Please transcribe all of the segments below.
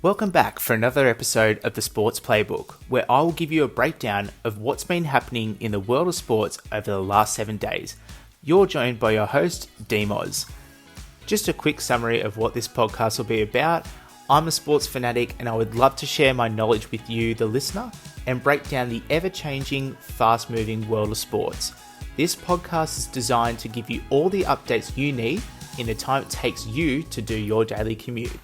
Welcome back for another episode of the Sports Playbook, where I will give you a breakdown of what's been happening in the world of sports over the last 7 days. You're joined by your host, Demos. Just a quick summary of what this podcast will be about. I'm a sports fanatic and I would love to share my knowledge with you, the listener, and break down the ever-changing, fast-moving world of sports. This podcast is designed to give you all the updates you need in the time it takes you to do your daily commute.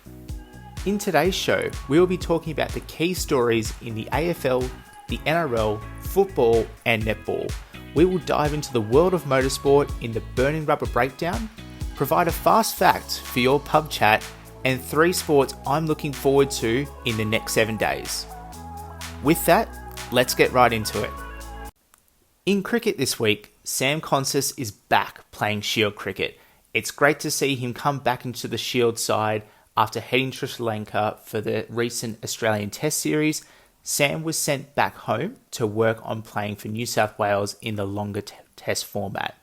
In today's show, we will be talking about the key stories in the AFL, the NRL, football, and netball. We will dive into the world of motorsport in the Burning Rubber Breakdown, provide a fast fact for your pub chat, and 3 sports I'm looking forward to in the next 7 days. With that, let's get right into it. In cricket this week, Sam Consist is back playing Shield cricket. It's great to see him come back into the Shield side after heading to Sri Lanka for the recent Australian Test Series. Sam was sent back home to work on playing for New South Wales in the longer test format.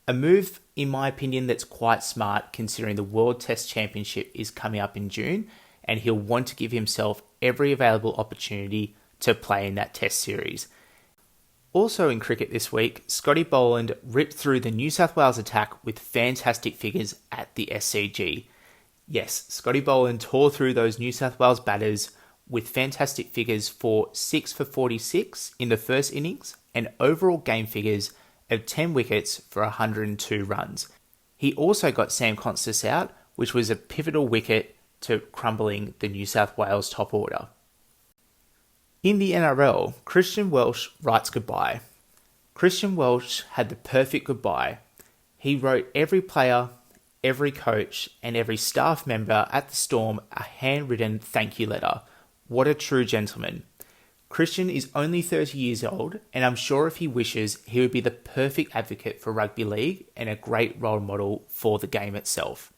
A move, in my opinion, that's quite smart considering the World Test Championship is coming up in June and he'll want to give himself every available opportunity to play in that Test Series. Also in cricket this week, Scotty Boland ripped through the New South Wales attack with fantastic figures at the SCG. Yes, Scotty Boland tore through those New South Wales batters with fantastic figures for 6 for 46 in the first innings and overall game figures of 10 wickets for 102 runs. He also got Sam Consist out, which was a pivotal wicket to crumbling the New South Wales top order. In the NRL, Christian Welch writes goodbye. Christian Welch had the perfect goodbye. He wrote every player, every coach, and every staff member at the Storm a handwritten thank you letter. What a true gentleman. Christian is only 30 years old, and I'm sure if he wishes, he would be the perfect advocate for rugby league and a great role model for the game itself.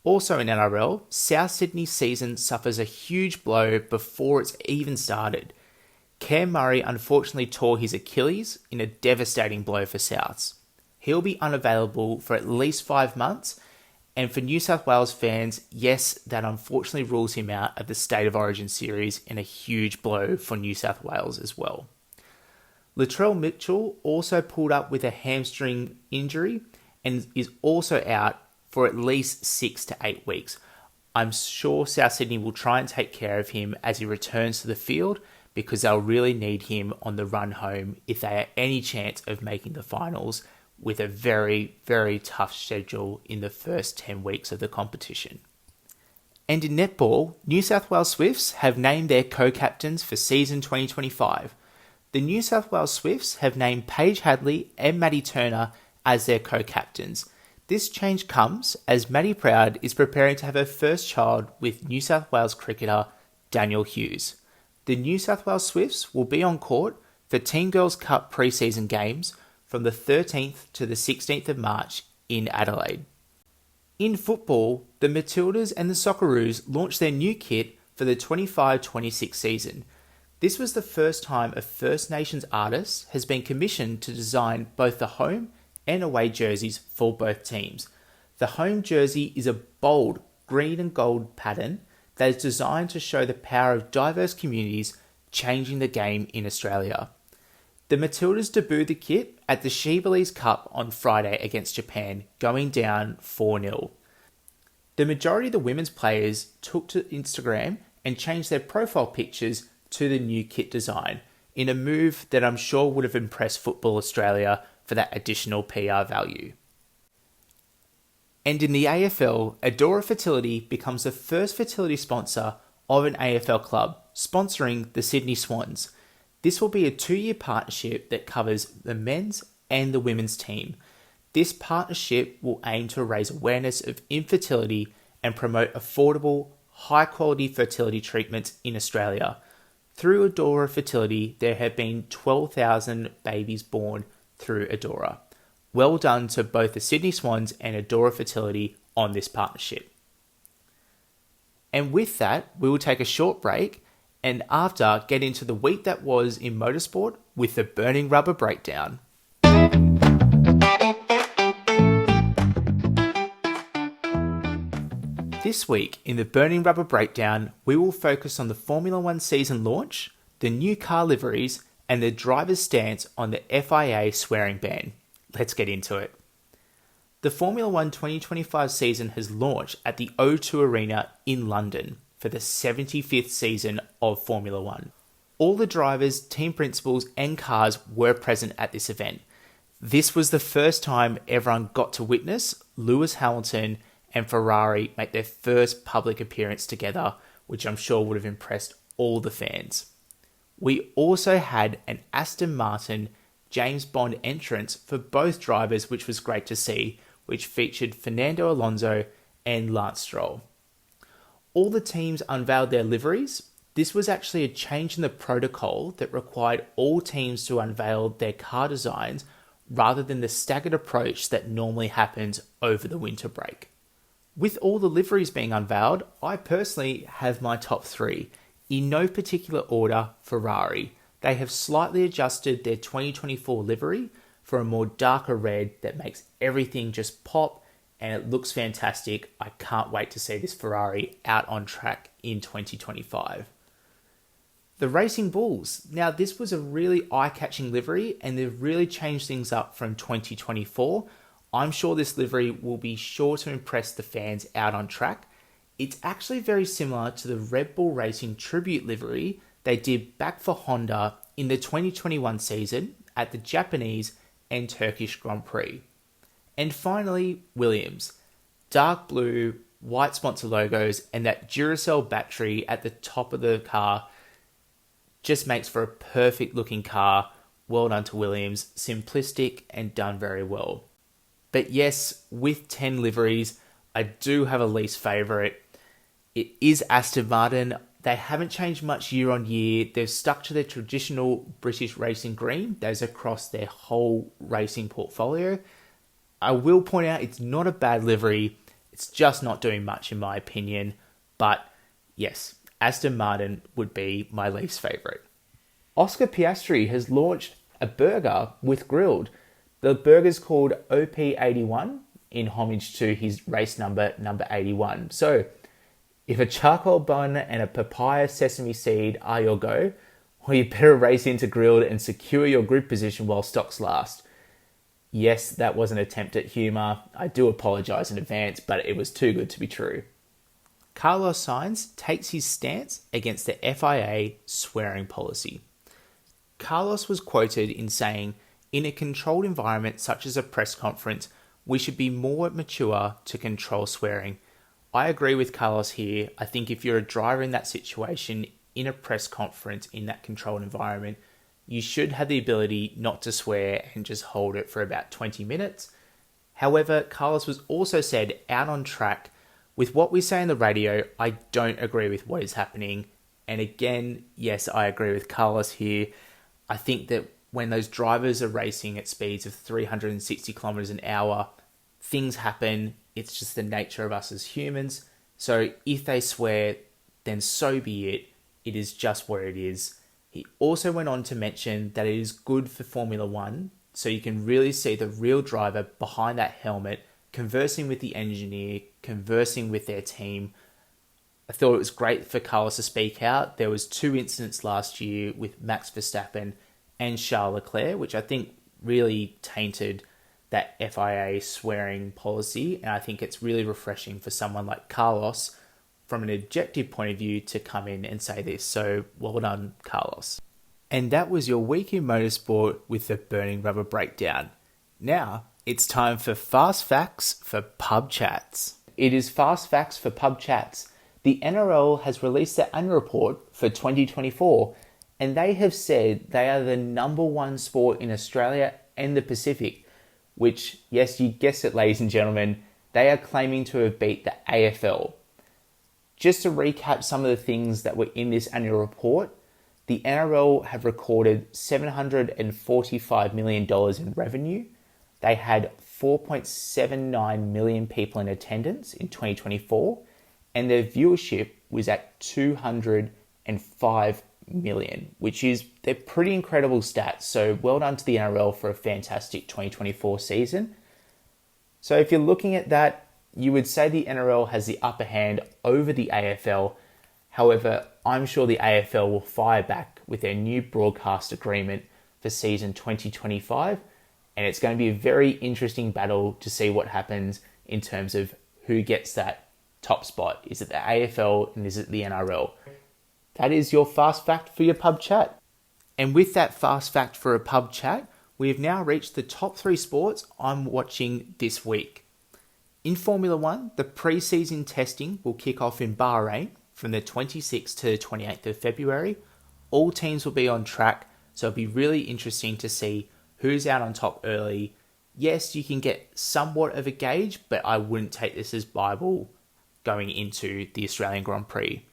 Also in NRL, South Sydney's season suffers a huge blow before it's even started. Cam Murray unfortunately tore his Achilles in a devastating blow for Souths. He'll be unavailable for at least 5 months, and for New South Wales fans, yes, that unfortunately rules him out of the State of Origin series in a huge blow for New South Wales as well. Latrell Mitchell also pulled up with a hamstring injury and is also out for at least 6 to 8 weeks. I'm sure South Sydney will try and take care of him as he returns to the field because they'll really need him on the run home if they have any chance of making the finals with a very, very tough schedule in the first 10 weeks of the competition. And in netball, New South Wales Swifts have named their co-captains for season 2025. The New South Wales Swifts have named Paige Hadley and Maddie Turner as their co-captains. This change comes as Maddie Proud is preparing to have her first child with New South Wales cricketer Daniel Hughes. The New South Wales Swifts will be on court for Teen Girls Cup pre-season games from the 13th to the 16th of March in Adelaide. In football, the Matildas and the Socceroos launched their new kit for the 25-26 season. This was the first time a First Nations artist has been commissioned to design both the home and away jerseys for both teams. The home jersey is a bold green and gold pattern that is designed to show the power of diverse communities changing the game in Australia. The Matildas debuted the kit at the Shebeleys Cup on Friday against Japan, going down 4-0. The majority of the women's players took to Instagram and changed their profile pictures to the new kit design, in a move that I'm sure would have impressed Football Australia for that additional PR value. And in the AFL, Adora Fertility becomes the first fertility sponsor of an AFL club, sponsoring the Sydney Swans. This will be a 2-year partnership that covers the men's and the women's team. This partnership will aim to raise awareness of infertility and promote affordable, high-quality fertility treatments in Australia. Through Adora Fertility, there have been 12,000 babies born through Adora. Well done to both the Sydney Swans and Adora Fertility on this partnership. And with that, we will take a short break and after get into the week that was in motorsport with the Burning Rubber Breakdown. This week, in the Burning Rubber Breakdown, we will focus on the Formula One season launch, the new car liveries, and the driver's stance on the FIA swearing ban. Let's get into it. The Formula One 2025 season has launched at the O2 Arena in London for the 75th season of Formula One. All the drivers, team principals, and cars were present at this event. This was the first time everyone got to witness Lewis Hamilton and Ferrari make their first public appearance together, which I'm sure would have impressed all the fans. We also had an Aston Martin James Bond entrance for both drivers, which was great to see, which featured Fernando Alonso and Lance Stroll. All the teams unveiled their liveries. This was actually a change in the protocol that required all teams to unveil their car designs rather than the staggered approach that normally happens over the winter break. With all the liveries being unveiled, I personally have my top three. In no particular order, Ferrari. They have slightly adjusted their 2024 livery for a more darker red that makes everything just pop, and it looks fantastic. I can't wait to see this Ferrari out on track in 2025. The Racing Bulls. Now, this was a really eye-catching livery, and they've really changed things up from 2024. I'm sure this livery will be sure to impress the fans out on track. It's actually very similar to the Red Bull Racing tribute livery they did back for Honda in the 2021 season at the Japanese and Turkish Grand Prix. And finally, Williams. Dark blue, white sponsor logos, and that Duracell battery at the top of the car just makes for a perfect looking car. Well done to Williams. Simplistic and done very well. But yes, with 10 liveries, I do have a least favourite. It is Aston Martin. They haven't changed much year on year. They've stuck to their traditional British racing green. Those across their whole racing portfolio. I will point out it's not a bad livery. It's just not doing much in my opinion. But yes, Aston Martin would be my least favourite. Oscar Piastri has launched a burger with grilled. The burger's called OP81 in homage to his race number 81. So, if a charcoal bun and a papaya sesame seed are your go, well, you better race into grilled and secure your grid position while stocks last. Yes, that was an attempt at humour. I do apologise in advance, but it was too good to be true. Carlos Sainz takes his stance against the FIA swearing policy. Carlos was quoted in saying, "In a controlled environment such as a press conference, we should be more mature to control swearing." I agree with Carlos here. I think if you're a driver in that situation, in a press conference, in that controlled environment, you should have the ability not to swear and just hold it for about 20 minutes. However, Carlos was also said out on track, with what we say on the radio, I don't agree with what is happening. And again, yes, I agree with Carlos here. I think that when those drivers are racing at speeds of 360 kilometers an hour, things happen. It's just the nature of us as humans. So if they swear, then so be it. It is just what it is. He also went on to mention that it is good for Formula One, so you can really see the real driver behind that helmet, conversing with the engineer, conversing with their team. I thought it was great for Carlos to speak out. There was 2 incidents last year with Max Verstappen and Charles Leclerc, which I think really tainted that FIA swearing policy. And I think it's really refreshing for someone like Carlos, from an objective point of view, to come in and say this. So well done, Carlos. And that was your week in motorsport with the Burning Rubber Breakdown. Now, it's time for Fast Facts for Pub Chats. It is Fast Facts for Pub Chats. The NRL has released their annual report for 2024, and they have said they are the number 1 sport in Australia and the Pacific, which, yes, you guessed it, ladies and gentlemen, they are claiming to have beat the AFL. Just to recap some of the things that were in this annual report, the NRL have recorded $745 million in revenue. They had 4.79 million people in attendance in 2024, and their viewership was at 205 million, which is, they're pretty incredible stats. So well done to the NRL for a fantastic 2024 season. So if you're looking at that, You would say the NRL has the upper hand over the AFL. However, I'm sure the AFL will fire back with their new broadcast agreement for season 2025, and it's going to be a very interesting battle to see what happens in terms of who gets that top spot. Is it the AFL and is it the NRL? That is your fast fact for your pub chat. And with that fast fact for a pub chat, we have now reached the top 3 sports I'm watching this week. In Formula 1, the pre-season testing will kick off in Bahrain from the 26th to the 28th of February. All teams will be on track, so it'll be really interesting to see who's out on top early. Yes, you can get somewhat of a gauge, but I wouldn't take this as Bible going into the Australian Grand Prix.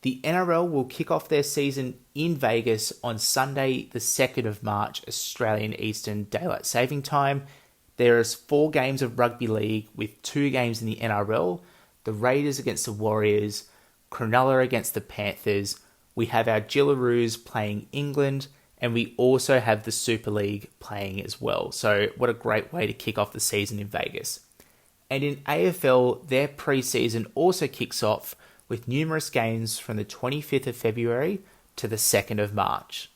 The NRL will kick off their season in Vegas on Sunday, the 2nd of March, Australian Eastern Daylight Saving Time. There is 4 games of rugby league with 2 games in the NRL. The Raiders against the Warriors, Cronulla against the Panthers. We have our Gillaroos playing England, and we also have the Super League playing as well. So what a great way to kick off the season in Vegas. And in AFL, their pre-season also kicks off with numerous games from the 25th of February to the 2nd of March.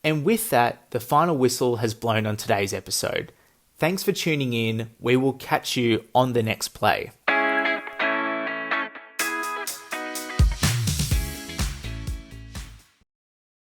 And with that, the final whistle has blown on today's episode. Thanks for tuning in. We will catch you on the next play.